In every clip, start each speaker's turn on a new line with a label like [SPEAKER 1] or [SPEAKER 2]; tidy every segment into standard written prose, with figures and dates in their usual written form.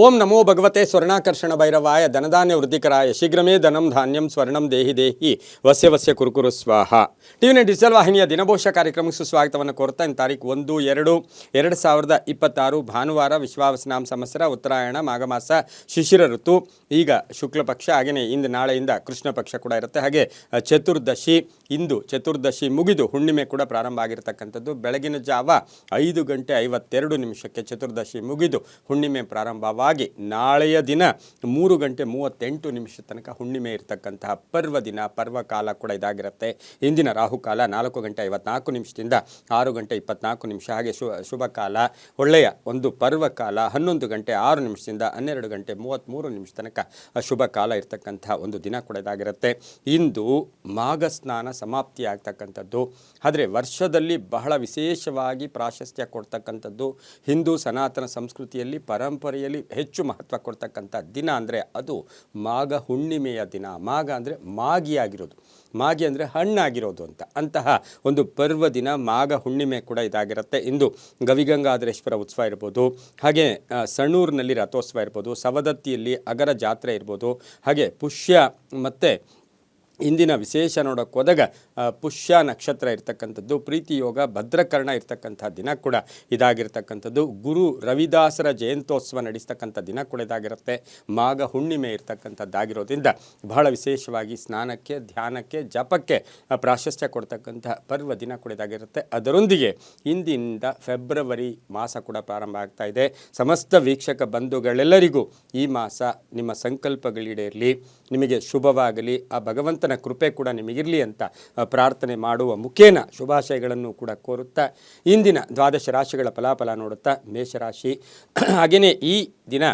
[SPEAKER 1] ಓಂ ನಮೋ ಭಗವತೆ ಸ್ವರ್ಣಾಕರ್ಷಣ ಭೈರವಾಯ ಧನಧಾನ್ಯ ವೃದ್ಧಿಕರಾಯ ಶೀಘ್ರಮೇ ಧನಂ ಧಾನ್ಯಂ ಸ್ವರ್ಣಂ ದೇಹಿ ದೇಹಿ ವಸ್ಯ ವಸ್ಯ ಕುರುಕುರು ಸ್ವಾಹ. ಟಿವಿನ ಡಿಜಿಟಲ್ ವಾಹಿನಿಯ ದಿನಭೋಷ ಕಾರ್ಯಕ್ರಮಕ್ಕೆ ಸುಸ್ವಾಗತವನ್ನು ಕೋರ್ತಾ ಇನ್ನು ತಾರೀಕು 1/2/2026 ಭಾನುವಾರ ವಿಶ್ವಾವಸನಾಮ ಸಂವತ್ಸರ ಉತ್ತರಾಯಣ ಮಾಘಮಾಸ ಶಿಶಿರ ಋತು. ಈಗ ಶುಕ್ಲ ಪಕ್ಷ, ಹಾಗೆಯೇ ಇಂದು ನಾಳೆಯಿಂದ ಕೃಷ್ಣ ಪಕ್ಷ ಕೂಡ ಇರುತ್ತೆ. ಹಾಗೆ ಚತುರ್ದಶಿ, ಇಂದು ಚತುರ್ದಶಿ ಮುಗಿದು ಹುಣ್ಣಿಮೆ ಕೂಡ ಪ್ರಾರಂಭ ಆಗಿರತಕ್ಕಂಥದ್ದು. ಬೆಳಗಿನ ಜಾವ 5:52 ಚತುರ್ದಶಿ ಮುಗಿದು ಹುಣ್ಣಿಮೆ ಪ್ರಾರಂಭವಾಗಿ ನಾಳೆಯ ದಿನ 3:38 ತನಕ ಹುಣ್ಣಿಮೆ ಇರತಕ್ಕಂತಹ ಪರ್ವ ದಿನ, ಪರ್ವಕಾಲ ಕೂಡ ಇದಾಗಿರುತ್ತೆ. ಇಂದಿನ ರಾಹುಕಾಲ 4:54 6:24. ಹಾಗೆ ಶುಭ ಕಾಲ, ಒಳ್ಳೆಯ ಒಂದು ಪರ್ವಕಾಲ 11:06 12:33 ತನಕ ಶುಭ ಕಾಲ ಇರತಕ್ಕಂತಹ ಒಂದು ದಿನ ಕೂಡ ಇದಾಗಿರುತ್ತೆ. ಇಂದು ಮಾಘ ಸ್ನಾನ ಸಮಾಪ್ತಿ ಆಗ್ತಕ್ಕಂಥದ್ದು. ಆದರೆ ವರ್ಷದಲ್ಲಿ ಬಹಳ ವಿಶೇಷವಾಗಿ ಪ್ರಾಶಸ್ತ್ಯ ಕೊಡ್ತಕ್ಕಂಥದ್ದು, ಹಿಂದೂ ಸನಾತನ ಸಂಸ್ಕೃತಿಯಲ್ಲಿ ಪರಂಪರೆಯಲ್ಲಿ ಹೆಚ್ಚು ಮಹತ್ವ ಕೊಡ್ತಕ್ಕಂಥ ದಿನ ಅಂದರೆ ಅದು ಮಾಘ ಹುಣ್ಣಿಮೆಯ ದಿನ. ಮಾಘ ಅಂದರೆ ಮಾಗಿಯಾಗಿರೋದು, ಮಾಗಿ ಅಂದರೆ ಹಣ್ಣಾಗಿರೋದು ಅಂತಹ ಒಂದು ಪರ್ವ ದಿನ ಮಾಘ ಹುಣ್ಣಿಮೆ ಕೂಡ ಇದಾಗಿರುತ್ತೆ. ಇಂದು ಗವಿಗಂಗಾಧರೇಶ್ವರ ಉತ್ಸವ ಇರ್ಬೋದು, ಹಾಗೆ ಸಣೂರಿನಲ್ಲಿ ರಥೋತ್ಸವ ಇರ್ಬೋದು, ಸವದತ್ತಿಯಲ್ಲಿ ಅಗರ ಜಾತ್ರೆ ಇರ್ಬೋದು, ಹಾಗೆ ಪುಷ್ಯ ಮತ್ತು ಇಂದಿನ ವಿಶೇಷ ನೋಡೋಕೆ ಹೋದಾಗ ಪುಷ್ಯ ನಕ್ಷತ್ರ ಇರ್ತಕ್ಕಂಥದ್ದು, ಪ್ರೀತಿ ಯೋಗ ಭದ್ರಕರ್ಣ ಇರ್ತಕ್ಕಂಥ ದಿನ ಕೂಡ ಇದಾಗಿರ್ತಕ್ಕಂಥದ್ದು. ಗುರು ರವಿದಾಸರ ಜಯಂತ್ಯೋತ್ಸವ ನಡೆಸ್ತಕ್ಕಂಥ ದಿನ ಕೂಡ ಇದಾಗಿರುತ್ತೆ. ಮಾಘ ಹುಣ್ಣಿಮೆ ಇರ್ತಕ್ಕಂಥದ್ದಾಗಿರೋದ್ರಿಂದ ಬಹಳ ವಿಶೇಷವಾಗಿ ಸ್ನಾನಕ್ಕೆ, ಧ್ಯಾನಕ್ಕೆ, ಜಪಕ್ಕೆ ಪ್ರಾಶಸ್ತ್ಯ ಕೊಡ್ತಕ್ಕಂಥ ಪರ್ವ ದಿನ ಕೂಡ ಇದಾಗಿರುತ್ತೆ. ಅದರೊಂದಿಗೆ ಇಂದಿನಿಂದ ಫೆಬ್ರವರಿ ಮಾಸ ಕೂಡ ಪ್ರಾರಂಭ ಆಗ್ತಾ ಇದೆ. ಸಮಸ್ತ ವೀಕ್ಷಕ ಬಂಧುಗಳೆಲ್ಲರಿಗೂ ಈ ಮಾಸ ನಿಮ್ಮ ಸಂಕಲ್ಪಗಳೀಡೇರಲಿ, ನಿಮಗೆ ಶುಭವಾಗಲಿ, ಆ ಭಗವಂತನ ಕೃಪೆ ಕೂಡ ನಿಮಗಿರಲಿ ಅಂತ ಪ್ರಾರ್ಥನೆ ಮಾಡುವ ಮುಖೇನ ಶುಭಾಶಯಗಳನ್ನು ಕೂಡ ಕೋರುತ್ತಾ ಇಂದಿನ ದ್ವಾದಶ ರಾಶಿಗಳ ಫಲಾಫಲ ನೋಡುತ್ತಾ ಮೇಷರಾಶಿ, ಹಾಗೆಯೇ ಈ ದಿನ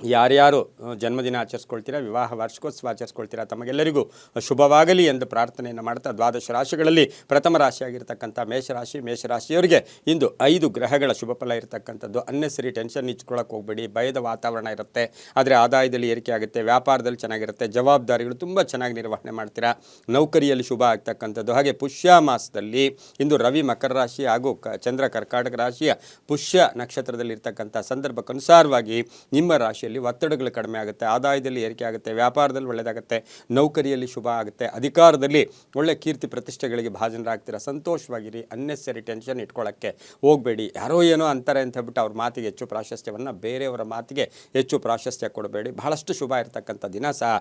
[SPEAKER 1] ಯಾರ್ಯಾರು ಜನ್ಮದಿನ ಆಚರಿಸ್ಕೊಳ್ತೀರಾ, ವಿವಾಹ ವಾರ್ಷಿಕೋತ್ಸವ ಆಚರಿಸ್ಕೊಳ್ತೀರಾ, ತಮಗೆಲ್ಲರಿಗೂ ಶುಭವಾಗಲಿ ಎಂದು ಪ್ರಾರ್ಥನೆಯನ್ನು ಮಾಡ್ತಾ ದ್ವಾದಶ ರಾಶಿಗಳಲ್ಲಿ ಪ್ರಥಮ ರಾಶಿಯಾಗಿರ್ತಕ್ಕಂಥ ಮೇಷರಾಶಿಯವರಿಗೆ ಇಂದು 5 ಗ್ರಹಗಳ ಶುಭ ಫಲ ಇರತಕ್ಕಂಥದ್ದು. ಅನ್ನೆಸರಿ ಟೆನ್ಷನ್ ಇಚ್ಕೊಳ್ಳೋಕೆ ಹೋಗಬೇಡಿ. ಭಯದ ವಾತಾವರಣ ಇರುತ್ತೆ, ಆದರೆ ಆದಾಯದಲ್ಲಿ ಏರಿಕೆ ಆಗುತ್ತೆ. ವ್ಯಾಪಾರದಲ್ಲಿ ಚೆನ್ನಾಗಿರುತ್ತೆ. ಜವಾಬ್ದಾರಿಗಳು ತುಂಬ ಚೆನ್ನಾಗಿ ನಿರ್ವಹಣೆ ಮಾಡ್ತೀರಾ. ನೌಕರಿಯಲ್ಲಿ ಶುಭ ಆಗ್ತಕ್ಕಂಥದ್ದು. ಹಾಗೆ ಪುಷ್ಯ ಮಾಸದಲ್ಲಿ ಇಂದು ರವಿ ಮಕರ ರಾಶಿ ಹಾಗೂ ಚಂದ್ರ ಕರ್ಕಾಟಕ ರಾಶಿಯ ಪುಷ್ಯ ನಕ್ಷತ್ರದಲ್ಲಿ ಇರ್ತಕ್ಕಂಥ ಸಂದರ್ಭಕ್ಕನುಸಾರವಾಗಿ ನಿಮ್ಮ ರಾಶಿ ಒತ್ತಡಗಳು ಕಡಿಮೆ ಆಗುತ್ತೆ, ಆದಾಯದಲ್ಲಿ ಏರಿಕೆ ಆಗುತ್ತೆ, ವ್ಯಾಪಾರದಲ್ಲಿ ಒಳ್ಳೆಯದಾಗುತ್ತೆ, ನೌಕರಿಯಲ್ಲಿ ಶುಭ ಆಗುತ್ತೆ, ಅಧಿಕಾರದಲ್ಲಿ ಒಳ್ಳೆ ಕೀರ್ತಿ ಪ್ರತಿಷ್ಠೆಗಳಿಗೆ ಭಾಜನರಾಗ್ತೀರಾ. ಸಂತೋಷವಾಗಿರಿ. ಅನ್ನೆಸರಿ ಟೆನ್ಷನ್ ಇಟ್ಕೊಳ್ಳೋಕ್ಕೆ ಹೋಗಬೇಡಿ. ಯಾರೋ ಏನೋ ಅಂತಾರೆ ಅಂತ ಹೇಳ್ಬಿಟ್ಟು ಅವ್ರ ಮಾತಿಗೆ ಹೆಚ್ಚು ಪ್ರಾಶಸ್ತ್ಯವನ್ನು, ಬೇರೆಯವರ ಮಾತಿಗೆ ಹೆಚ್ಚು ಪ್ರಾಶಸ್ತ್ಯ ಕೊಡಬೇಡಿ. ಬಹಳಷ್ಟು ಶುಭ ಇರತಕ್ಕಂಥ ದಿನ ಸಹ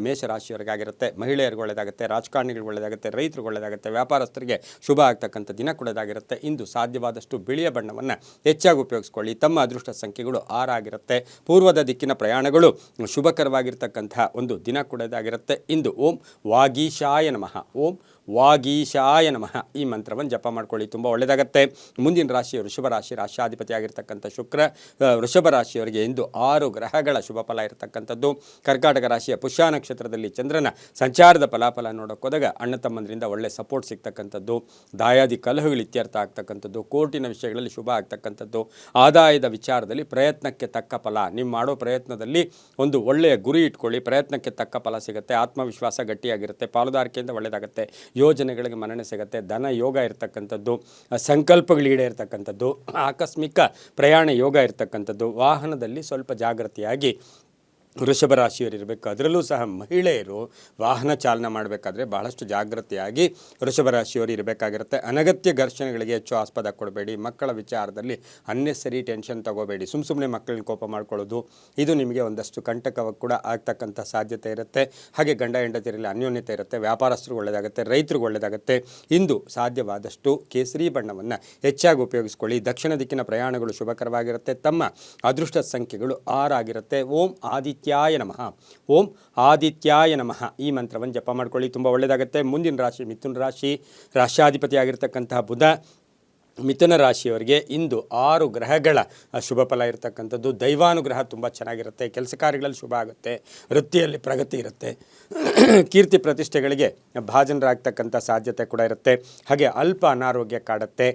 [SPEAKER 1] ಮೇಷರಾಶಿಯವರಿಗಾಗಿರುತ್ತೆ. ಮಹಿಳೆಯರಿಗೆ ಒಳ್ಳೆಯದಾಗುತ್ತೆ, ರಾಜಕಾರಣಿಗಳಿಗೆ ಒಳ್ಳೆಯದಾಗುತ್ತೆ, ರೈತರಿಗೆ ಒಳ್ಳೆಯದಾಗುತ್ತೆ, ವ್ಯಾಪಾರಸ್ಥರಿಗೆ ಶುಭ ಆಗ್ತಕ್ಕಂಥ ದಿನ ಕೂಡ ಇದಾಗಿರುತ್ತೆ. ಇಂದು ಸಾಧ್ಯವಾದಷ್ಟು ಬಿಳಿಯ ಬಣ್ಣವನ್ನು ಹೆಚ್ಚಾಗಿ ಉಪಯೋಗಿಸ್ಕೊಳ್ಳಿ. ತಮ್ಮ ಅದೃಷ್ಟ ಸಂಖ್ಯೆಗಳು 6 ಆಗಿರುತ್ತೆ. ಪೂರ್ವದ ದಿಕ್ಕಿನ ಪ್ರಯಾಣಗಳು ಶುಭಕರವಾಗಿರ್ತಕ್ಕಂಥ ಒಂದು ದಿನ ಕೂಡ ಇದಾಗಿರುತ್ತೆ. ಇಂದು ಓಂ ವಾಗೀಶಾಯ ನಮಃ, ಓಂ ವಾಗೀಶಾಯ ನಮಃ ಈ ಮಂತ್ರವನ್ನು ಜಪ ಮಾಡ್ಕೊಳ್ಳಿ, ತುಂಬ ಒಳ್ಳೆಯದಾಗತ್ತೆ. ಮುಂದಿನ ರಾಶಿ ವೃಷಭ ರಾಶಿ, ರಾಶ್ಯಾಧಿಪತಿ ಆಗಿರ್ತಕ್ಕಂಥ ಶುಕ್ರ. ವೃಷಭ ರಾಶಿಯವರಿಗೆ ಇಂದು 6 ಗ್ರಹಗಳ ಶುಭ ಫಲ ಇರತಕ್ಕಂಥದ್ದು. ಕರ್ಕಾಟಕ ರಾಶಿಯ ಪುಷ್ಯ ನಕ್ಷತ್ರದಲ್ಲಿ ಚಂದ್ರನ ಸಂಚಾರದ ಫಲಾಫಲ ನೋಡೋಕೆ ಹೋದಾಗ ಅಣ್ಣ ತಮ್ಮಂದರಿಂದ ಒಳ್ಳೆ ಸಪೋರ್ಟ್ ಸಿಗ್ತಕ್ಕಂಥದ್ದು, ದಾಯಾದಿ ಕಲಹಗಳು ಇತ್ಯರ್ಥ ಆಗ್ತಕ್ಕಂಥದ್ದು, ಕೋರ್ಟಿನ ವಿಷಯಗಳಲ್ಲಿ ಶುಭ ಆಗ್ತಕ್ಕಂಥದ್ದು, ಆದಾಯದ ವಿಚಾರದಲ್ಲಿ ಪ್ರಯತ್ನಕ್ಕೆ ತಕ್ಕ ಫಲ. ನೀವು ಮಾಡೋ ಪ್ರಯತ್ನದಲ್ಲಿ ಒಂದು ಒಳ್ಳೆಯ ಗುರಿ ಇಟ್ಕೊಳ್ಳಿ, ಪ್ರಯತ್ನಕ್ಕೆ ತಕ್ಕ ಫಲ ಸಿಗುತ್ತೆ. ಆತ್ಮವಿಶ್ವಾಸ ಗಟ್ಟಿಯಾಗಿರುತ್ತೆ, ಪಾಲುದಾರಿಕೆಯಿಂದ ಒಳ್ಳೆಯದಾಗುತ್ತೆ, ಯೋಜನೆಗಳಿಗೆ ಮನ್ನಣೆ ಸಿಗುತ್ತೆ, ಧನ ಯೋಗ ಇರತಕ್ಕಂಥದ್ದು, ಸಂಕಲ್ಪಗಳು ಈಡೇರ್ತಕ್ಕಂಥದ್ದು, ಆಕಸ್ಮಿಕ ಪ್ರಯಾಣ ಯೋಗ ಇರತಕ್ಕಂಥದ್ದು. ವಾಹನದಲ್ಲಿ ಸ್ವಲ್ಪ ಜಾಗೃತಿಯಾಗಿ ವೃಷಭ ರಾಶಿಯವರು ಇರಬೇಕು. ಅದರಲ್ಲೂ ಸಹ ಮಹಿಳೆಯರು ವಾಹನ ಚಾಲನೆ ಮಾಡಬೇಕಾದ್ರೆ ಬಹಳಷ್ಟು ಜಾಗೃತಿಯಾಗಿ ವೃಷಭ ರಾಶಿಯವರು ಇರಬೇಕಾಗಿರುತ್ತೆ. ಅನಗತ್ಯ ಘರ್ಷಣೆಗಳಿಗೆ ಹೆಚ್ಚು ಆಸ್ಪದ ಕೊಡಬೇಡಿ. ಮಕ್ಕಳ ವಿಚಾರದಲ್ಲಿ ಅನ್ನೆಸರಿ ಟೆನ್ಷನ್ ತಗೋಬೇಡಿ. ಸುಮ್ಮನೆ ಮಕ್ಕಳನ್ನ ಕೋಪ ಮಾಡ್ಕೊಳ್ಳೋದು ಇದು ನಿಮಗೆ ಒಂದಷ್ಟು ಕಂಟಕ ಕೂಡ ಆಗ್ತಕ್ಕಂಥ ಸಾಧ್ಯತೆ ಇರುತ್ತೆ. ಹಾಗೆ ಗಂಡ ಹೆಂಡತಿಯರಲ್ಲಿ ಅನ್ಯೋನ್ಯತೆ ಇರುತ್ತೆ. ವ್ಯಾಪಾರಸ್ಥರು ಒಳ್ಳೆಯದಾಗುತ್ತೆ, ರೈತರಿಗೆ ಒಳ್ಳೆಯದಾಗುತ್ತೆ. ಇಂದು ಸಾಧ್ಯವಾದಷ್ಟು ಕೇಸರಿ ಬಣ್ಣವನ್ನು ಹೆಚ್ಚಾಗಿ ಉಪಯೋಗಿಸ್ಕೊಳ್ಳಿ. ದಕ್ಷಿಣ ದಿಕ್ಕಿನ ಪ್ರಯಾಣಗಳು ಶುಭಕರವಾಗಿರುತ್ತೆ. ತಮ್ಮ ಅದೃಷ್ಟ ಸಂಖ್ಯೆಗಳು 6 ಆಗಿರುತ್ತೆ. ಓಂ ಆದಿತ್ಯಾಯ ನಮಃ, ಓಂ ಆದಿತ್ಯಾಯ ನಮಃ ಈ ಮಂತ್ರವನ್ನು ಜಪ ಮಾಡ್ಕೊಳ್ಳಿ, ತುಂಬ ಒಳ್ಳೆಯದಾಗುತ್ತೆ. ಮುಂದಿನ ರಾಶಿ ಮಿಥುನ ರಾಶಿ, ರಾಶ್ಯಾಧಿಪತಿ ಆಗಿರ್ತಕ್ಕಂತಹ ಬುಧ. ಮಿಥುನ ರಾಶಿಯವರಿಗೆ ಇಂದು 6 ಗ್ರಹಗಳ ಶುಭ ಫಲ ಇರತಕ್ಕಂಥದ್ದು. ದೈವಾನುಗ್ರಹ ತುಂಬ ಚೆನ್ನಾಗಿರುತ್ತೆ. ಕೆಲಸ ಕಾರ್ಯಗಳಲ್ಲಿ ಶುಭ ಆಗುತ್ತೆ, ವೃತ್ತಿಯಲ್ಲಿ ಪ್ರಗತಿ ಇರುತ್ತೆ, ಕೀರ್ತಿ ಪ್ರತಿಷ್ಠೆಗಳಿಗೆ ಭಾಜನರಾಗ್ತಕ್ಕಂಥ ಸಾಧ್ಯತೆ ಕೂಡ ಇರುತ್ತೆ. ಹಾಗೆ ಅಲ್ಪ ಅನಾರೋಗ್ಯ ಕಾಡುತ್ತೆ.